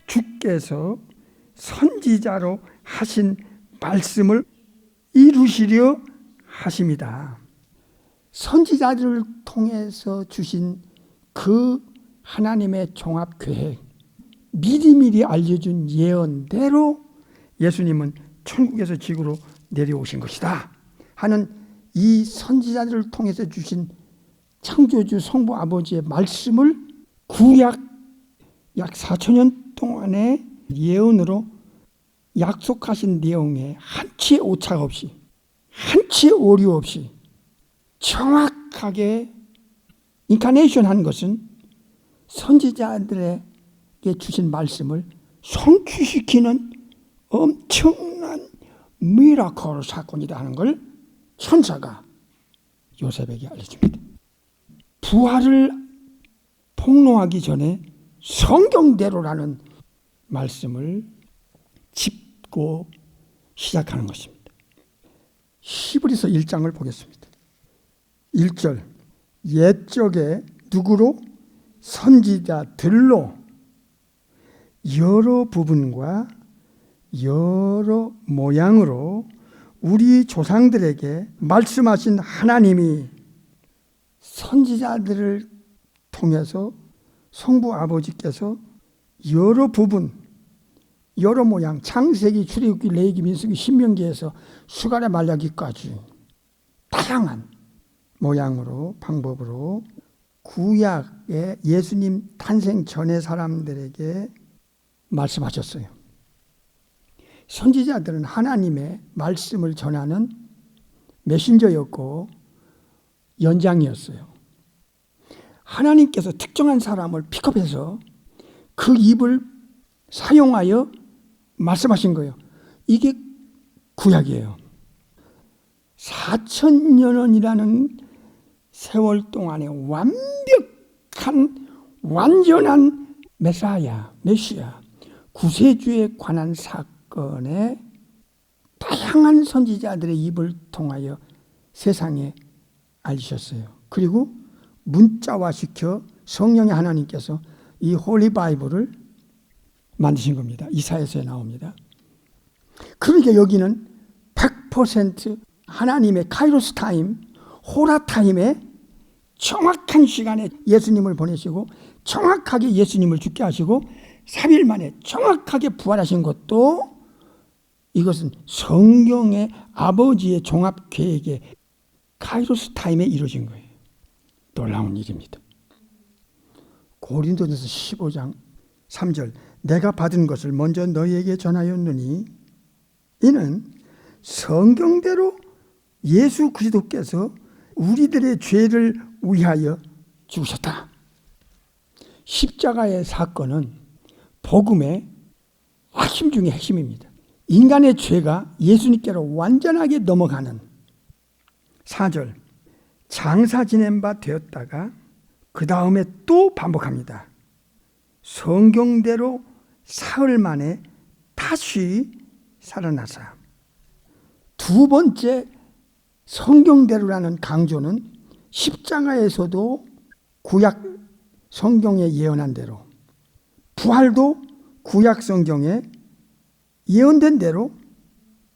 주께서 선지자로 하신 말씀을 이루시려 하십니다. 선지자들을 통해서 주신 그 하나님의 종합계획, 미리미리 알려준 예언대로 예수님은 천국에서 지구로 내려오신 것이다 하는 이 선지자들을 통해서 주신 창조주 성부 아버지의 말씀을 구약 약 4,000년 동안의 예언으로 약속하신 내용에 한치의 오차가 없이, 한치의 오류 없이 정확하게 인카네이션 한 것은 선지자들에게 주신 말씀을 성취시키는 엄청난 미라클 사건이다 하는 걸 천사가 요셉에게 알려줍니다. 부활을 폭로하기 전에 성경대로라는 말씀을 짚고 시작하는 것입니다. 히브리서 1장을 보겠습니다. 1절, 옛적에 누구로? 선지자들로 여러 부분과 여러 모양으로 우리 조상들에게 말씀하신 하나님이 선지자들을 통해서 성부 아버지께서 여러 부분, 여러 모양, 창세기, 출애굽기, 레위기, 민수기, 신명기에서 수가랴, 말라기까지 다양한 모양으로, 방법으로 구약의 예수님 탄생 전의 사람들에게 말씀하셨어요. 선지자들은 하나님의 말씀을 전하는 메신저였고 연장이었어요. 하나님께서 특정한 사람을 픽업해서 그 입을 사용하여 말씀하신 거예요. 이게 구약이에요. 4,000년이라는 세월 동안에 완벽한 완전한 메시아, 구세주에 관한 사건에 다양한 선지자들의 입을 통하여 세상에 알리셨어요. 그리고 문자화시켜 성령의 하나님께서 이 홀리 바이블을 만드신 겁니다. 이사야서에 나옵니다. 그러니까 여기는 100% 하나님의 카이로스 타임, 호라 타임에 정확한 시간에 예수님을 보내시고 정확하게 예수님을 죽게 하시고 3일 만에 정확하게 부활하신 것도 이것은 성경의 아버지의 종합 계획의 카이로스 타임에 이루어진 거예요. 놀라운 일입니다. 고린도전서 15장 3절, 내가 받은 것을 먼저 너희에게 전하였느니 이는 성경대로 예수 그리스도께서 우리들의 죄를 위하여 죽으셨다. 십자가의 사건은 복음의 핵심 중의 핵심입니다. 인간의 죄가 예수님께로 완전하게 넘어가는 4절, 장사 지낸 바 되었다가 그 다음에 또 반복합니다. 성경대로 사흘 만에 다시 살아나사. 두 번째 성경대로라는 강조는 십자가에서도 구약 성경에 예언한 대로, 부활도 구약 성경에 예언된 대로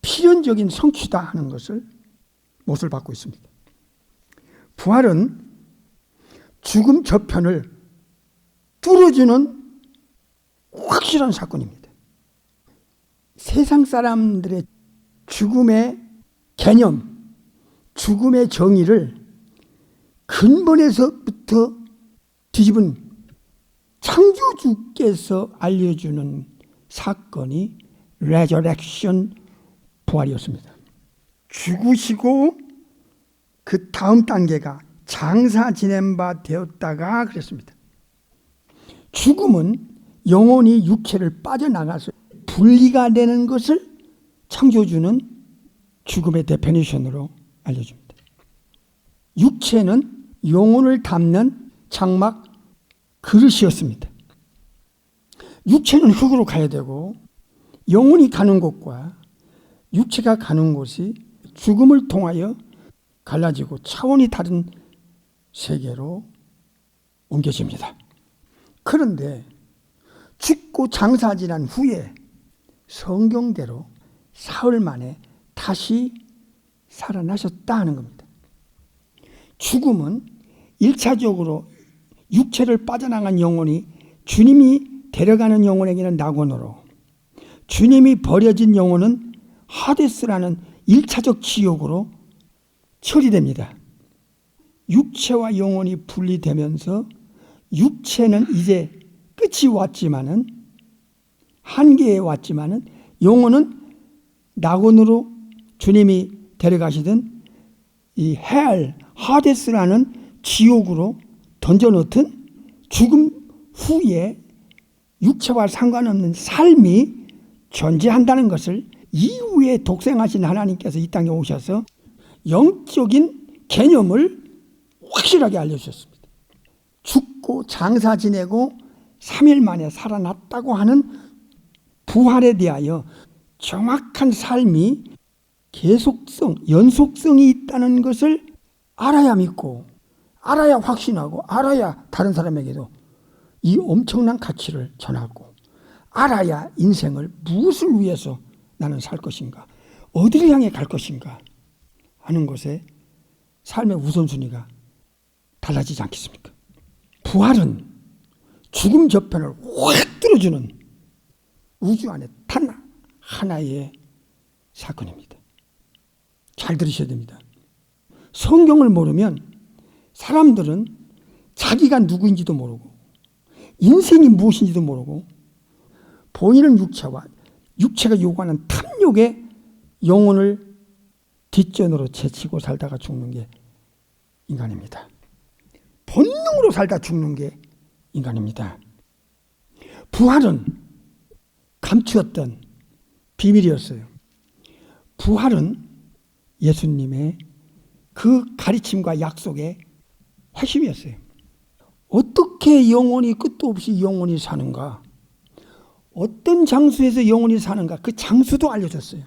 필연적인 성취다 하는 것을 못을 받고 있습니다. 부활은 죽음 저편을 뚫어주는 확실한 사건입니다. 세상 사람들의 죽음의 개념, 죽음의 정의를 근본에서부터 뒤집은 창조주께서 알려주는 사건이 레저렉션, 부활이었습니다. 죽으시고 그 다음 단계가 장사 지낸 바 되었다가 그랬습니다. 죽음은 영혼이 육체를 빠져나가서 분리가 되는 것을 창조주는 죽음의 데피니션으로 알려줍니다. 육체는 영혼을 담는 장막 그릇이었습니다. 육체는 흙으로 가야 되고 영혼이 가는 곳과 육체가 가는 곳이 죽음을 통하여 갈라지고 차원이 다른 세계로 옮겨집니다. 그런데 죽고 장사 지난 후에 성경대로 사흘 만에 다시 살아나셨다 하는 겁니다. 죽음은 1차적으로 육체를 빠져나간 영혼이 주님이 데려가는 영혼에게는 낙원으로, 주님이 버려진 영혼은 하데스라는 1차적 지옥으로 처리됩니다. 육체와 영혼이 분리되면서 육체는 이제 끝이 왔지만은, 한계에 왔지만은, 영혼은 낙원으로 주님이 데려가시던 이 헬, 하데스라는 지옥으로 던져놓던 죽음 후에 육체와 상관없는 삶이 존재한다는 것을 이후에 독생하신 하나님께서 이 땅에 오셔서 영적인 개념을 확실하게 알려주셨습니다. 죽고 장사 지내고 3일 만에 살아났다고 하는 부활에 대하여 정확한 삶이 계속성, 연속성이 있다는 것을 알아야 믿고, 알아야 확신하고, 알아야 다른 사람에게도 이 엄청난 가치를 전하고, 알아야 인생을 무엇을 위해서 나는 살 것인가, 어디를 향해 갈 것인가 하는 것에 삶의 우선순위가 달라지지 않겠습니까? 부활은 죽음 저편을 확 뚫어주는 우주 안에 단 하나의 사건입니다. 잘 들으셔야 됩니다. 성경을 모르면 사람들은 자기가 누구인지도 모르고 인생이 무엇인지도 모르고 보이는 육체와 육체가 요구하는 탐욕에 영혼을 뒷전으로 제치고 살다가 죽는 게 인간입니다. 본능으로 살다 죽는 게 인간입니다. 부활은 감추었던 비밀이었어요. 부활은 예수님의 그 가르침과 약속의 핵심이었어요. 어떻게 영혼이 끝도 없이 영혼이 사는가? 어떤 장소에서 영혼이 사는가? 그 장소도 알려줬어요.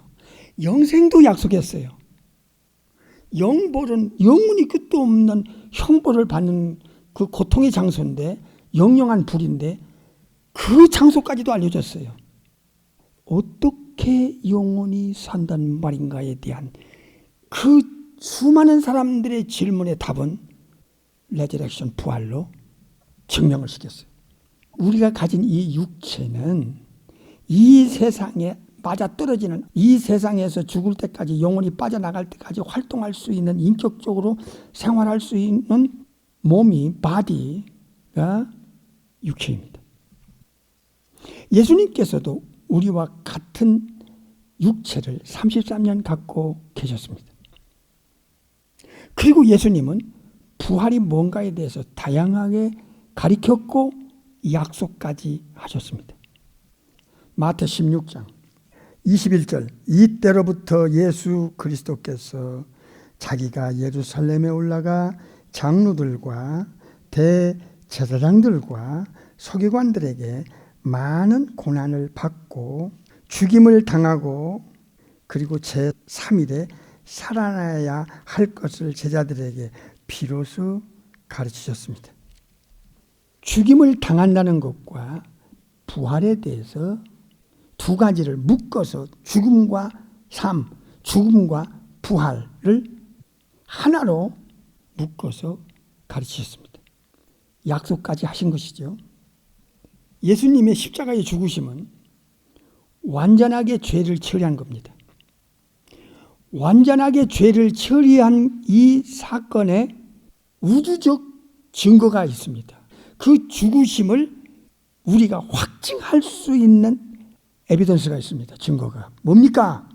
영생도 약속했어요. 영벌은 영혼이 끝도 없는 형벌을 받는 그 고통의 장소인데, 영영한 불인데 그 장소까지도 알려줬어요. 어떻게 영혼이 산다는 말인가에 대한 그 수많은 사람들의 질문의 답은 레저렉션, 부활로 증명을 시켰어요. 우리가 가진 이 육체는 이 세상에 맞아떨어지는, 이 세상에서 죽을 때까지, 영혼이 빠져나갈 때까지 활동할 수 있는, 인격적으로 생활할 수 있는 몸이, 바디가 육체입니다. 예수님께서도 우리와 같은 육체를 33년 갖고 계셨습니다. 그리고 예수님은 부활이 뭔가에 대해서 다양하게 가르쳤고 약속까지 하셨습니다. 마태 16장 21절, 이때로부터 예수 그리스도께서 자기가 예루살렘에 올라가 장로들과 대제사장들과 서기관들에게 많은 고난을 받고 죽임을 당하고 그리고 제3일에 살아나야 할 것을 제자들에게 비로소 가르치셨습니다. 죽임을 당한다는 것과 부활에 대해서 두 가지를 묶어서 죽음과 삶, 죽음과 부활을 하나로 묶어서 가르치셨습니다. 약속까지 하신 것이죠. 예수님의 십자가의 죽으심은 완전하게 죄를 처리한 겁니다. 완전하게 죄를 처리한 이 사건에 우주적 증거가 있습니다. 그 죽으심을 우리가 확증할 수 있는 에비던스가 있습니다. 증거가. 뭡니까?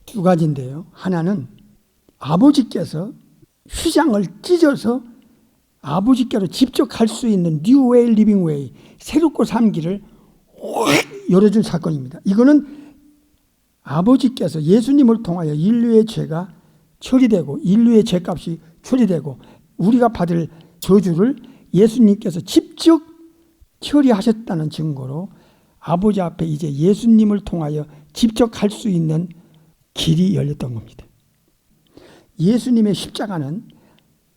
두 가지인데요. 하나는 아버지께서 휘장을 찢어서 아버지께로 직접 갈 수 있는 뉴 웨이 리빙 웨이, 새롭고 살기를 확 열어준 사건입니다. 이거는 아버지께서 예수님을 통하여 인류의 죄가 처리되고 인류의 죄값이 처리되고 우리가 받을 저주를 예수님께서 직접 처리하셨다는 증거로 아버지 앞에 이제 예수님을 통하여 직접 갈 수 있는 길이 열렸던 겁니다. 예수님의 십자가는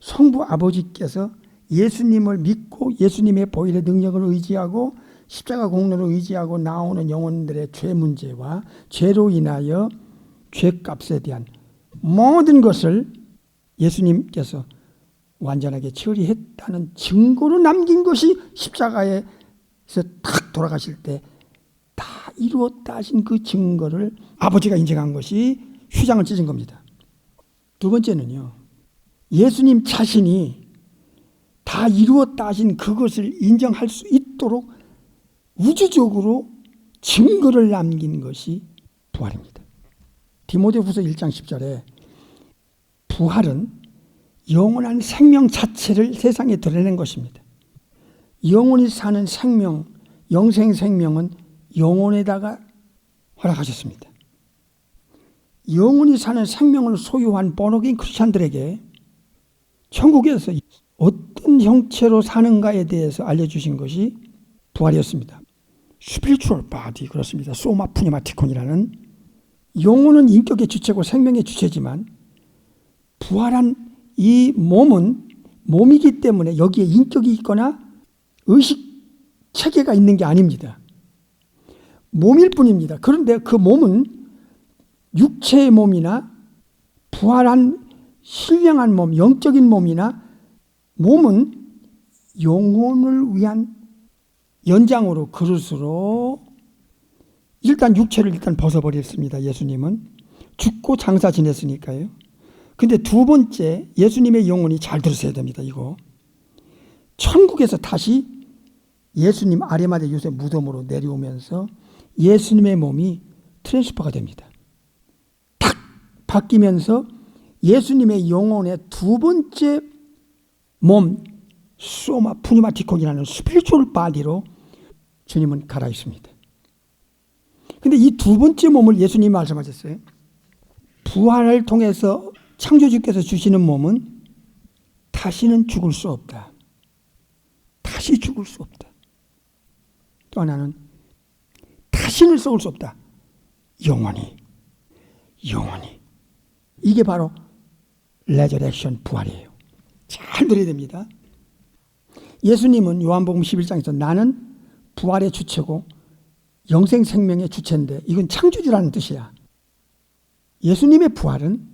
성부 아버지께서 예수님을 믿고 예수님의 보혈의 능력을 의지하고 십자가 공로를 의지하고 나오는 영혼들의 죄 문제와 죄로 인하여 죄값에 대한 모든 것을 예수님께서 완전하게 처리했다는 증거로 남긴 것이 십자가에서 탁 돌아가실 때 다 이루었다 하신 그 증거를 아버지가 인정한 것이 휘장을 찢은 겁니다. 두 번째는요, 예수님 자신이 다 이루었다 하신 그것을 인정할 수 있도록 우주적으로 증거를 남긴 것이 부활입니다. 디모데후서 1장 10절에 부활은 영원한 생명 자체를 세상에 드러낸 것입니다. 영원히 사는 생명, 영생 생명은 영혼에다가 허락하셨습니다. 영원히 사는 생명을 소유한 본어게인 크리스찬들에게 천국에서 어떤 형체로 사는가에 대해서 알려주신 것이 부활이었습니다. 스피리추얼 바디, 그렇습니다. 소마 푸니마티콘이라는, 영혼은 인격의 주체고 생명의 주체지만 부활한 이 몸은 몸이기 때문에 여기에 인격이 있거나 의식 체계가 있는 게 아닙니다. 몸일 뿐입니다. 그런데 그 몸은 육체의 몸이나 부활한 신령한 몸, 영적인 몸이나 몸은 영혼을 위한 연장으로, 그릇으로 일단 육체를 벗어버렸습니다. 예수님은 죽고 장사 지냈으니까요. 근데 두 번째, 예수님의 영혼이, 잘 들으셔야 됩니다. 이거 천국에서 다시 예수님 아리마대 요셉 무덤으로 내려오면서 예수님의 몸이 트랜스퍼가 됩니다. 탁 바뀌면서 예수님의 영혼의 두 번째 몸, 소마 푸니마티콘이라는 스피리추얼 바디로 주님은 갈아입습니다. 근데 이 두 번째 몸을 예수님이 말씀하셨어요. 부활을 통해서 창조주께서 주시는 몸은 다시는 죽을 수 없다. 다시 죽을 수 없다. 또 하나는 다시는 썩을 수 없다. 영원히. 이게 바로 레저렉션, 부활이에요. 잘 들어야 됩니다. 예수님은 요한복음 11장에서 나는 부활의 주체고 영생 생명의 주체인데, 이건 창조주라는 뜻이야. 예수님의 부활은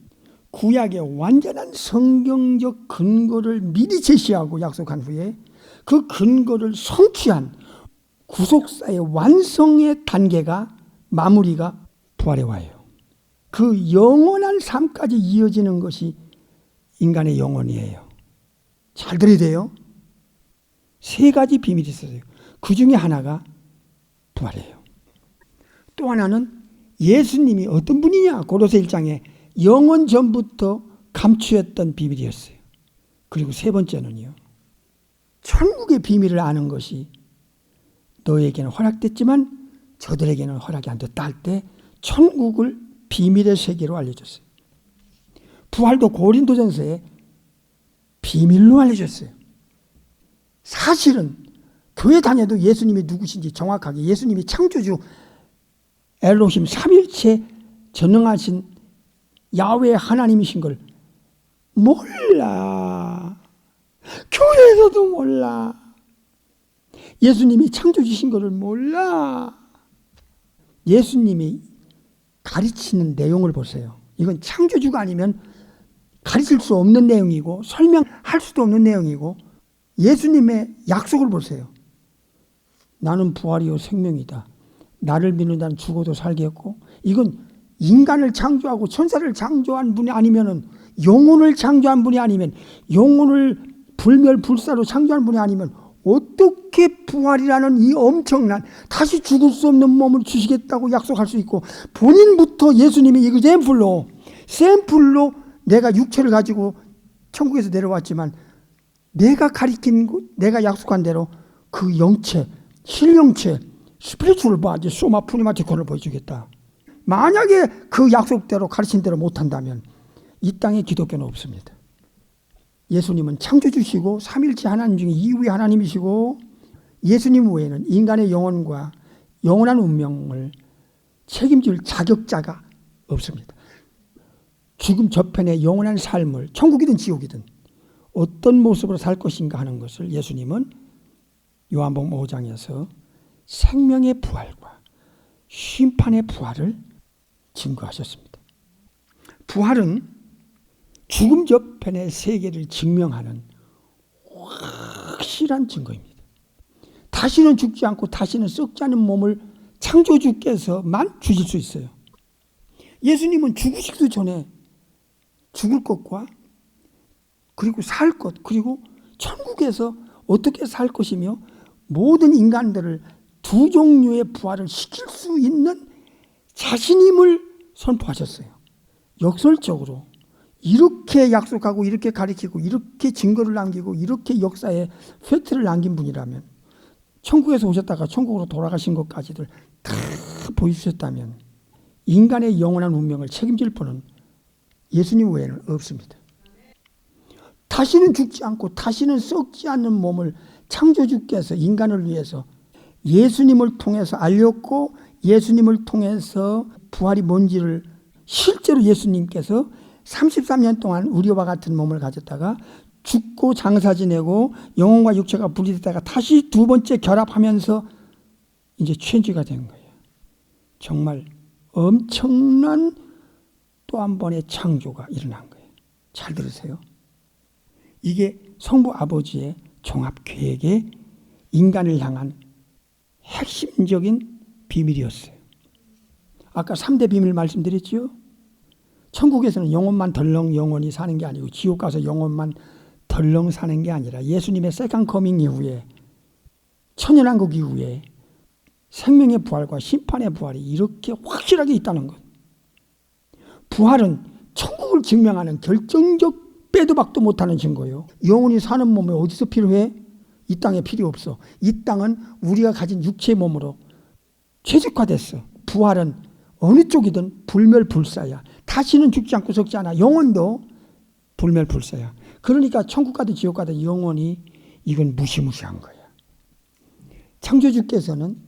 구약의 완전한 성경적 근거를 미리 제시하고 약속한 후에 그 근거를 성취한 구속사의 완성의 단계가, 마무리가 부활의 와예요. 그 영원한 삶까지 이어지는 것이 인간의 영혼이에요. 잘 들어야 돼요. 세 가지 비밀이 있어요. 그 중에 하나가 부활이에요. 또 하나는 예수님이 어떤 분이냐, 고로새 1장에 영원 전부터 감추었던 비밀이었어요. 그리고 세 번째는요, 천국의 비밀을 아는 것이 너에게는 허락됐지만 저들에게는 허락이 안 됐다 할 때 천국을 비밀의 세계로 알려줬어요. 부활도 고린도전서에 비밀로 알려줬어요. 사실은 교회 다녀도 예수님이 누구신지 정확하게, 예수님이 창조주 엘로힘 삼일체 전능하신 야훼 하나님이신 걸 몰라. 교회에서도 몰라. 예수님이 창조주신 것을 몰라. 예수님이 가르치는 내용을 보세요. 이건 창조주가 아니면 가르칠 수 없는 내용이고 설명할 수도 없는 내용이고, 예수님의 약속을 보세요. 나는 부활이요 생명이다. 나를 믿는 자는 죽어도 살겠고, 이건 인간을 창조하고 천사를 창조한 분이 아니면은, 영혼을 창조한 분이 아니면, 영혼을 불멸불사로 창조한 분이 아니면 어떻게 부활이라는 이 엄청난 다시 죽을 수 없는 몸을 주시겠다고 약속할 수 있고, 본인부터 예수님이 이거 샘플로 내가 육체를 가지고 천국에서 내려왔지만 내가 가리킨, 내가 약속한 대로 그 영체, 실영체, 스피리추얼 바디, 소마 푸니마티콘을 보여주겠다. 만약에 그 약속대로 가르친 대로 못한다면 이 땅에 기독교는 없습니다. 예수님은 창조주시고 삼일체 하나님 중에 이위의 하나님이시고, 예수님 외에는 인간의 영혼과 영원한 운명을 책임질 자격자가 없습니다. 죽음 저편의 영원한 삶을, 천국이든 지옥이든 어떤 모습으로 살 것인가 하는 것을 예수님은 요한복음 5장에서 생명의 부활과 심판의 부활을 증거하셨습니다. 부활은 죽음 저편의 세계를 증명하는 확실한 증거입니다. 다시는 죽지 않고 다시는 썩지 않은 몸을 창조주께서만 주실 수 있어요. 예수님은 죽으시기도 전에 죽을 것과 그리고 살 것, 그리고 천국에서 어떻게 살 것이며 모든 인간들을 두 종류의 부활을 시킬 수 있는 자신임을 선포하셨어요. 역설적으로 이렇게 약속하고 이렇게 가르치고 이렇게 증거를 남기고 이렇게 역사에 팩트를 남긴 분이라면, 천국에서 오셨다가 천국으로 돌아가신 것까지를 다 보여주셨다면 인간의 영원한 운명을 책임질 분은 예수님 외에는 없습니다. 다시는 죽지 않고 다시는 썩지 않는 몸을 창조주께서 인간을 위해서 예수님을 통해서 알렸고, 예수님을 통해서 부활이 뭔지를 실제로 예수님께서 33년 동안 우리와 같은 몸을 가졌다가 죽고 장사 지내고 영혼과 육체가 분리됐다가 다시 두 번째 결합하면서 이제 체인지가 된 거예요. 정말 엄청난 또 한 번의 창조가 일어난 거예요. 잘 들으세요. 이게 성부 아버지의 종합 계획에 인간을 향한 핵심적인 비밀이었어요. 아까 3대 비밀 말씀드렸죠. 천국에서는 영혼만 덜렁 영원히 사는 게 아니고 지옥 가서 영혼만 덜렁 사는 게 아니라 예수님의 세컨 커밍 이후에, 천연왕국 이후에 생명의 부활과 심판의 부활이 이렇게 확실하게 있다는 것. 부활은 천국을 증명하는 결정적 빼도 박도 못하는 증거예요. 영혼이 사는 몸이 어디서 필요해? 이 땅에 필요 없어. 이 땅은 우리가 가진 육체의 몸으로 최적화됐어. 부활은 어느 쪽이든 불멸불사야. 다시는 죽지 않고 썩지 않아. 영혼도 불멸불사야. 그러니까 천국 가든 지옥 가든 영혼이 이건 무시무시한 거야. 창조주께서는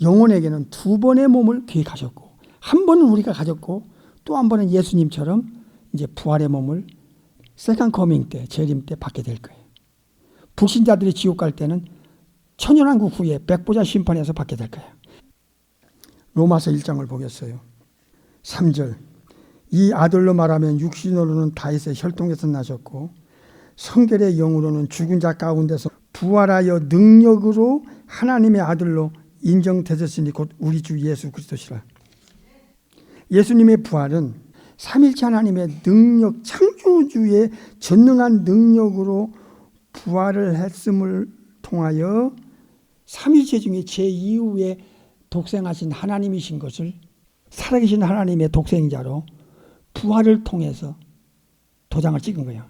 영혼에게는 두 번의 몸을 계획하셨고, 한 번은 우리가 가졌고 또 한 번은 예수님처럼 이제 부활의 몸을 세컨 커밍 때, 재림 때 받게 될 거예요. 불신자들이 지옥 갈 때는 천연왕국 후에 백보자 심판에서 받게 될 거예요. 로마서 1장을 보겠어요. 3절. 이 아들로 말하면 육신으로는 다윗의 혈통에서 나셨고 성결의 영으로는 죽은 자 가운데서 부활하여 능력으로 하나님의 아들로 인정되셨으니 곧 우리 주 예수 그리스도시라. 예수님의 부활은 삼일체 하나님의 능력, 창조주의 전능한 능력으로 부활을 했음을 통하여 삼일체 중에 제2위의 독생하신 하나님이신 것을, 살아계신 하나님의 독생자로 부활을 통해서 도장을 찍은 거야.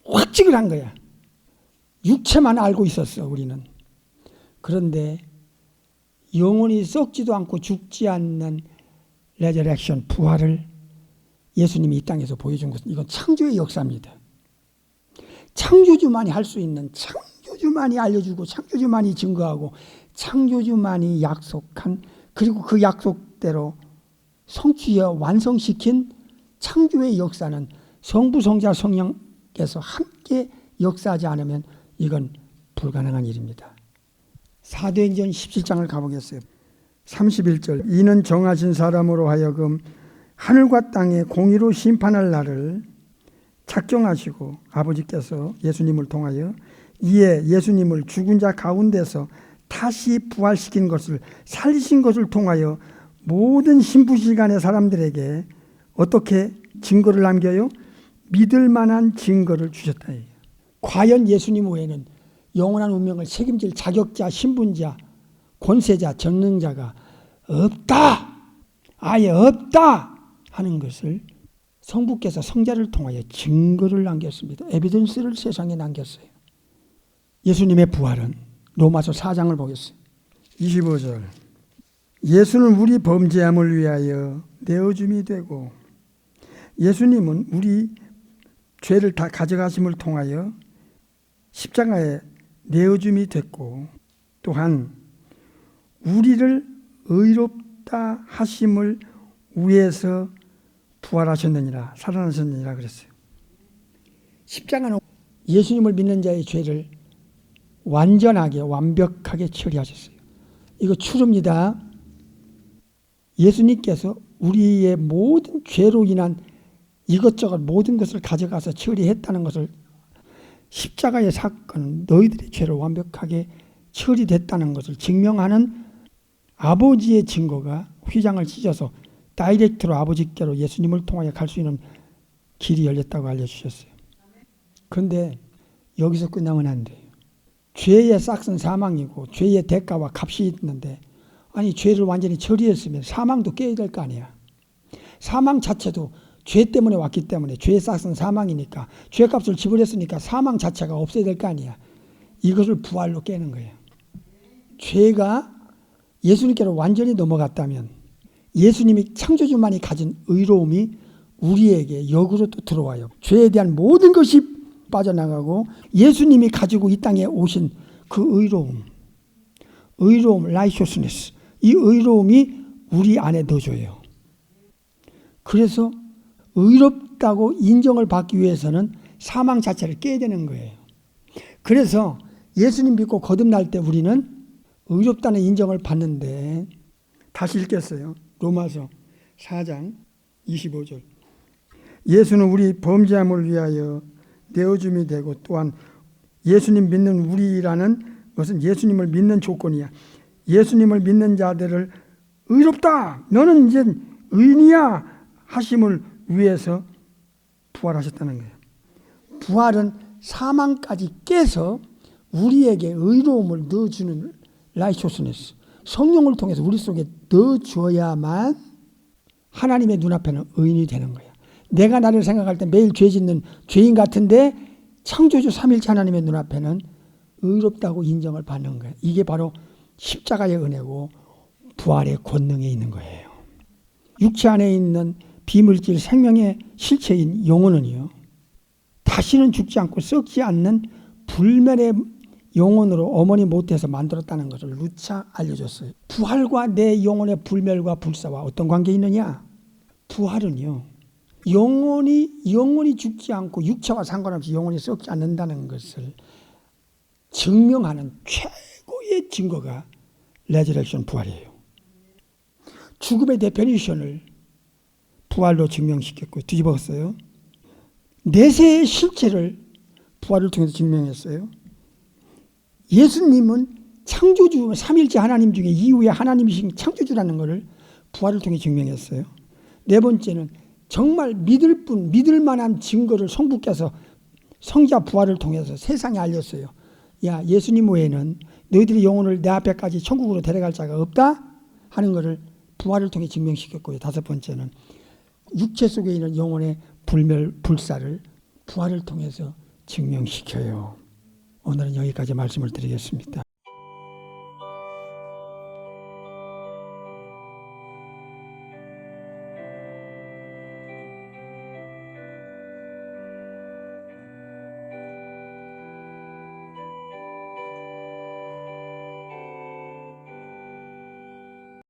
확증을 한 거야. 육체만 알고 있었어, 우리는. 그런데 영원히 썩지도 않고 죽지 않는 레저렉션, 부활을 예수님이 이 땅에서 보여준 것은 이건 창조의 역사입니다. 창조주만이 할 수 있는, 창조주만이 알려주고 창조주만이 증거하고 창조주만이 약속한, 그리고 그 약속대로 성취하여 완성시킨 창조의 역사는 성부, 성자, 성령께서 함께 역사하지 않으면 이건 불가능한 일입니다. 사도행전 17장을 가보겠어요. 31절. 이는 정하신 사람으로 하여금 하늘과 땅의 공의로 심판할 날을 작정하시고 아버지께서 예수님을 통하여 이에 예수님을 죽은 자 가운데서 다시 부활시킨 것을, 살리신 것을 통하여 모든 신부시간의 사람들에게 어떻게 증거를 남겨요? 믿을 만한 증거를 주셨다. 과연 예수님 외에는 영원한 운명을 책임질 자격자, 신분자, 권세자, 전능자가 없다, 아예 없다 하는 것을 성부께서 성자를 통하여 증거를 남겼습니다. 에비던스를 세상에 남겼어요. 예수님의 부활은 로마서 4장을 보겠어요. 25절. 예수는 우리 범죄함을 위하여 내어줌이 되고, 예수님은 우리 죄를 다 가져가심을 통하여 십자가에 내어줌이 됐고, 또한 우리를 의롭다 하심을 위해서 부활하셨느니라, 살아나셨느니라 그랬어요. 십자가는 예수님을 믿는 자의 죄를 완전하게, 완벽하게 처리하셨어요. 이거 추릅니다. 예수님께서 우리의 모든 죄로 인한 이것저것 모든 것을 가져가서 처리했다는 것을, 십자가의 사건은 너희들의 죄를 완벽하게 처리됐다는 것을 증명하는 아버지의 증거가 휘장을 찢어서 다이렉트로 아버지께로 예수님을 통하여 갈 수 있는 길이 열렸다고 알려주셨어요. 그런데 여기서 끝나면 안 돼요. 죄의 싹은 사망이고 죄의 대가와 값이 있는데, 아니 죄를 완전히 처리했으면 사망도 깨야 될 거 아니야. 사망 자체도 죄 때문에 왔기 때문에, 죄의 싹은 사망이니까, 죄값을 지불했으니까 사망 자체가 없어야 될 거 아니야. 이것을 부활로 깨는 거예요. 죄가 예수님께로 완전히 넘어갔다면 예수님이 창조주만이 가진 의로움이 우리에게 역으로 또 들어와요. 죄에 대한 모든 것이 빠져나가고 예수님이 가지고 이 땅에 오신 그 의로움, righteousness, 이 의로움이 우리 안에 넣어줘요. 그래서 의롭다고 인정을 받기 위해서는 사망 자체를 깨야 되는 거예요. 그래서 예수님 믿고 거듭날 때 우리는 의롭다는 인정을 받는데, 다시 읽겠어요. 로마서 4장 25절. 예수는 우리 범죄함을 위하여 내어줌이 되고, 또한 예수님 믿는 우리라는 것은 예수님을 믿는 조건이야. 예수님을 믿는 자들을 의롭다, 너는 이제 의인이야 하심을 위해서 부활하셨다는 거예요. 부활은 사망까지 깨서 우리에게 의로움을 넣어주는 righteousness, 성령을 통해서 우리 속에 넣어줘야만 하나님의 눈앞에는 의인이 되는 거야. 내가 나를 생각할 때 매일 죄 짓는 죄인 같은데 창조주 삼일체 하나님의 눈앞에는 의롭다고 인정을 받는 거예요. 이게 바로 십자가의 은혜고 부활의 권능에 있는 거예요. 육체 안에 있는 비물질 생명의 실체인 영혼은요, 다시는 죽지 않고 썩지 않는 불멸의 영혼으로 어머니 모태에서 만들었다는 것을 누차 알려줬어요. 부활과 내 영혼의 불멸과 불사와 어떤 관계 있느냐? 부활은요, 영혼이 죽지 않고 육체와 상관없이 영혼이 썩지 않는다는 것을 증명하는 최고의 증거가 레저렉션 부활이에요. 죽음의 데피니션을 부활로 증명시켰고 뒤집었어요. 내세의 실체를 부활을 통해서 증명했어요. 예수님은 창조주, 삼일째 하나님 중에 이후에 하나님이신 창조주라는 것을 부활을 통해 증명했어요. 네 번째는 정말 믿을 만한 증거를 성부께서 성자 부활을 통해서 세상에 알렸어요. 야, 예수님 외에는 너희들의 영혼을 내 앞에까지 천국으로 데려갈 자가 없다 하는 것을 부활을 통해 증명시켰고요. 다섯 번째는 육체 속에 있는 영혼의 불멸, 불사를 부활을 통해서 증명시켜요. 오늘은 여기까지 말씀을 드리겠습니다.